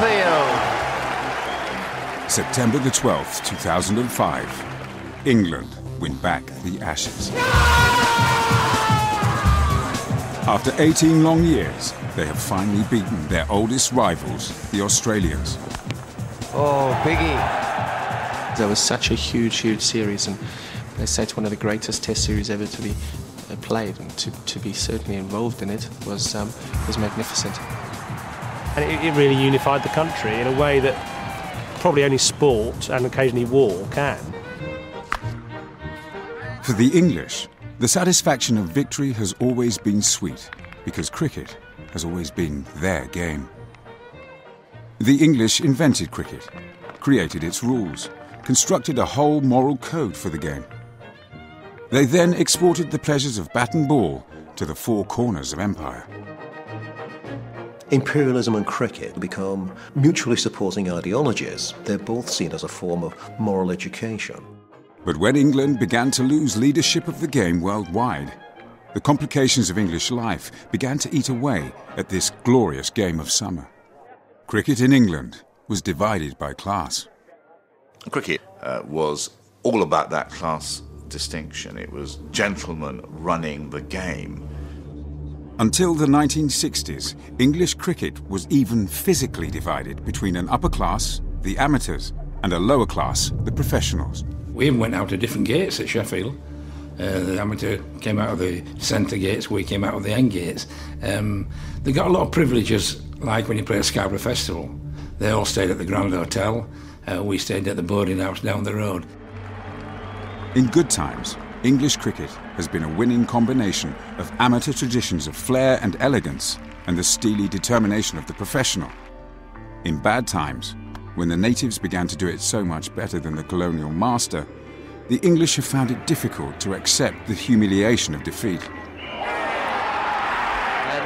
field. September the 12th, 2005. England win back the Ashes. After 18 long years, they have finally beaten their oldest rivals, the Australians. Oh, Biggie. There was such a huge series, and they say it's one of the greatest Test series ever to be played, and to be certainly involved in it was magnificent. And it really unified the country in a way that probably only sport and occasionally war can. For the English, the satisfaction of victory has always been sweet, because cricket has always been their game. The English invented cricket, created its rules, constructed a whole moral code for the game. They then exported the pleasures of bat and ball to the four corners of empire. Imperialism and cricket become mutually supporting ideologies. They're both seen as a form of moral education. But when England began to lose leadership of the game worldwide, the complications of English life began to eat away at this glorious game of summer. Cricket in England was divided by class. Cricket was all about that class distinction. It was gentlemen running the game. Until the 1960s, English cricket was even physically divided between an upper class, the amateurs, and a lower class, the professionals. We even went out of different gates at Sheffield. The amateur came out of the centre gates, we came out of the end gates. They got a lot of privileges, like when you play at Scarborough Festival. They all stayed at the Grand Hotel. We stayed at the boarding house down the road. In good times, English cricket has been a winning combination of amateur traditions of flair and elegance and the steely determination of the professional. In bad times, when the natives began to do it so much better than the colonial master, the English have found it difficult to accept the humiliation of defeat. And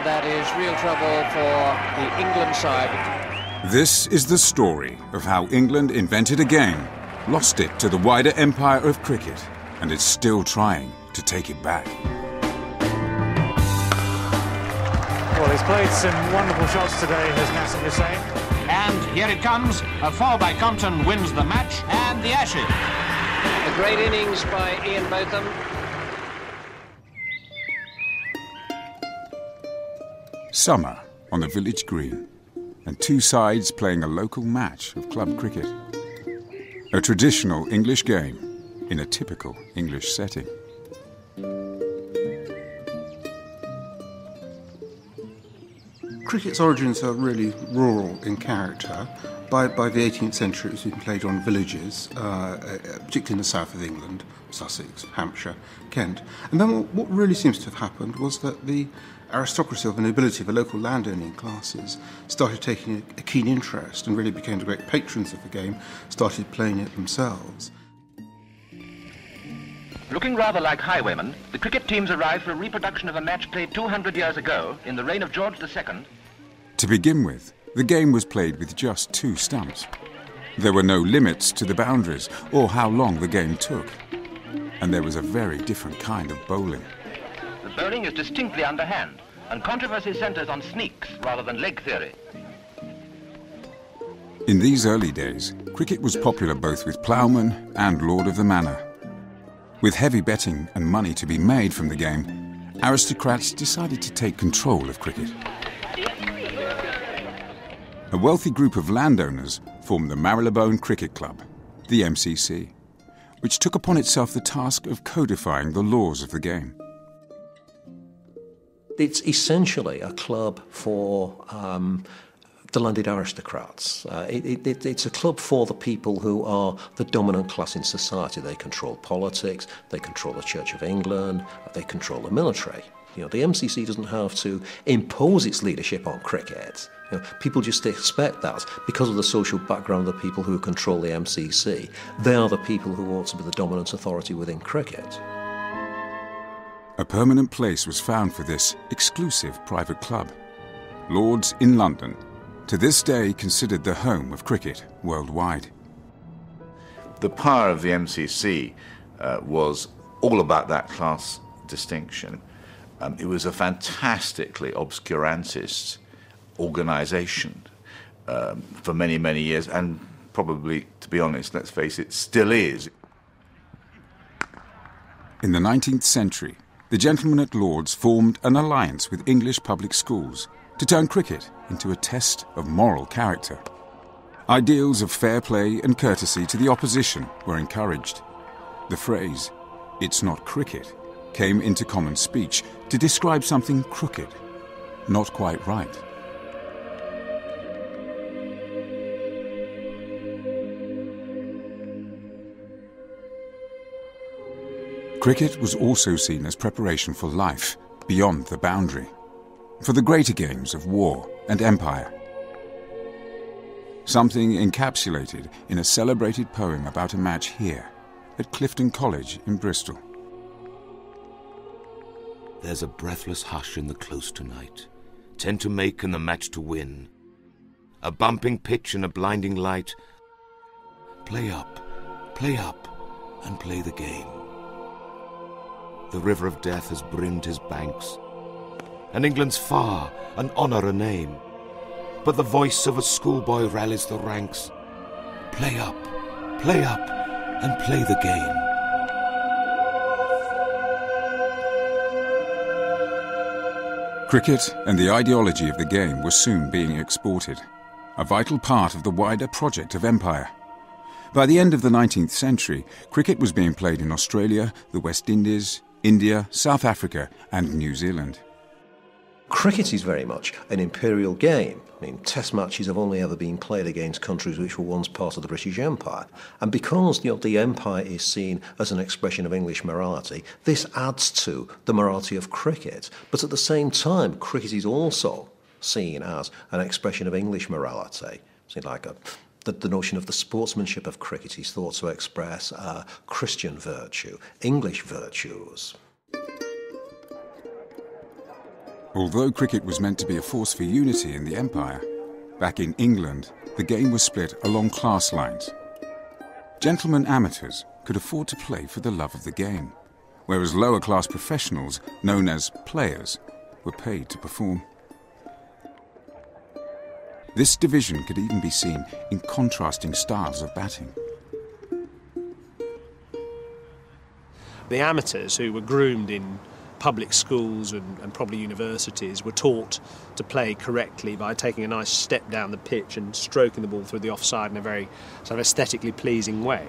that is real trouble for the England side. This is the story of how England invented a game, lost it to the wider empire of cricket, and is still trying to take it back. Well, he's played some wonderful shots today, has Nasser Hussain. And here it comes. A 4 by Compton wins the match and the Ashes. A great innings by Ian Botham. Summer on the village green, and two sides playing a local match of club cricket. A traditional English game in a typical English setting. Cricket's origins are really rural in character. By the 18th century, it was being played on villages, particularly in the south of England, Sussex, Hampshire, Kent. And then what really seems to have happened was that the aristocracy or the nobility of the local landowning classes started taking a keen interest and really became the great patrons of the game, started playing it themselves. Looking rather like highwaymen, the cricket teams arrived for a reproduction of a match played 200 years ago in the reign of George II. To begin with, the game was played with just two stumps. There were no limits to the boundaries or how long the game took. And there was a very different kind of bowling. The bowling is distinctly underhand, and controversy centres on sneaks rather than leg theory. In these early days, cricket was popular both with ploughmen and lord of the manor. With heavy betting and money to be made from the game, aristocrats decided to take control of cricket. A wealthy group of landowners formed the Marylebone Cricket Club, the MCC, which took upon itself the task of codifying the laws of the game. It's essentially a club for the landed aristocrats. It's a club for the people who are the dominant class in society. They control politics, they control the Church of England, they control the military. You know, the MCC doesn't have to impose its leadership on cricket. You know, people just expect that because of the social background of the people who control the MCC. They are the people who ought to be the dominant authority within cricket. A permanent place was found for this exclusive private club. Lord's in London, to this day considered the home of cricket worldwide. The power of the MCC was all about that class distinction. It was a fantastically obscurantist organisation. for many, many years, and probably, to be honest, let's face it, still is. In the 19th century, the gentlemen at Lord's formed an alliance with English public schools to turn cricket into a test of moral character. Ideals of fair play and courtesy to the opposition were encouraged. The phrase, "It's not cricket," came into common speech to describe something crooked, not quite right. Cricket was also seen as preparation for life beyond the boundary, for the greater games of war and empire. Something encapsulated in a celebrated poem about a match here at Clifton College in Bristol. There's a breathless hush in the close tonight, 10 to make and the match to win. A bumping pitch and a blinding light. Play up, and play the game. The river of death has brimmed his banks, and England's far, an honour, a name. But the voice of a schoolboy rallies the ranks. Play up, and play the game. Cricket and the ideology of the game were soon being exported, a vital part of the wider project of empire. By the end of the 19th century, cricket was being played in Australia, the West Indies, India, South Africa and New Zealand. Cricket is very much an imperial game. I mean, test matches have only ever been played against countries which were once part of the British Empire. And because the empire is seen as an expression of English morality, this adds to the morality of cricket. But at the same time, cricket is also seen as an expression of English morality. So like the notion of the sportsmanship of cricket is thought to express Christian virtue, English virtues. Although cricket was meant to be a force for unity in the empire, back in England, the game was split along class lines. Gentlemen amateurs could afford to play for the love of the game, whereas lower class professionals, known as players, were paid to perform. This division could even be seen in contrasting styles of batting. The amateurs, who were groomed in public schools and probably universities, were taught to play correctly by taking a nice step down the pitch and stroking the ball through the offside in a very sort of aesthetically pleasing way.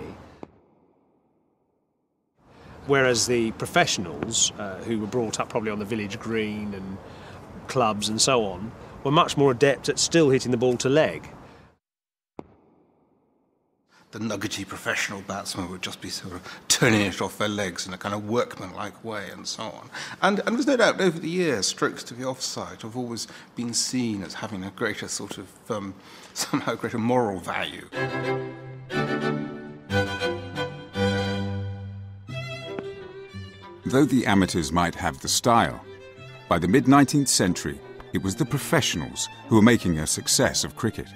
Whereas the professionals, who were brought up probably on the village green and clubs and so on, were much more adept at still hitting the ball to leg. The nuggety professional batsmen would just be sort of turning it off their legs in a kind of workmanlike way and so on. And there's no doubt over the years, strokes to the offside have always been seen as having a greater sort of, somehow greater moral value. Though the amateurs might have the style, by the mid-19th century, it was the professionals who were making a success of cricket.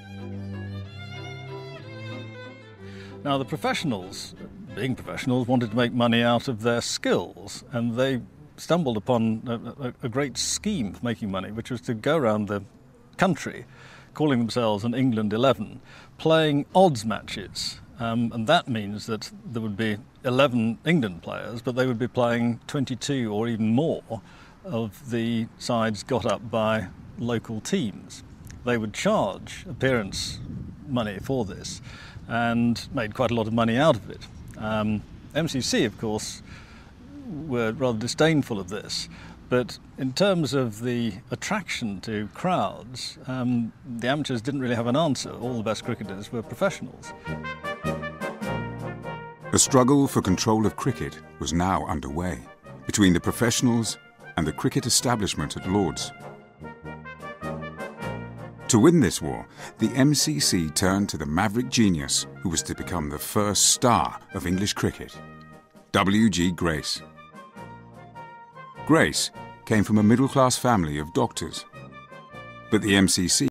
Now, the professionals, being professionals, wanted to make money out of their skills, and they stumbled upon a great scheme for making money, which was to go around the country, calling themselves an England 11, playing odds matches. And that means that there would be 11 England players, but they would be playing 22 or even more of the sides got up by local teams. They would charge appearance money for this and made quite a lot of money out of it. MCC, of course, were rather disdainful of this, but in terms of the attraction to crowds, the amateurs didn't really have an answer. All the best cricketers were professionals. A struggle for control of cricket was now underway between the professionals and the cricket establishment at Lord's. To win this war, the MCC turned to the maverick genius who was to become the first star of English cricket, W.G. Grace. Grace came from a middle-class family of doctors, but the MCC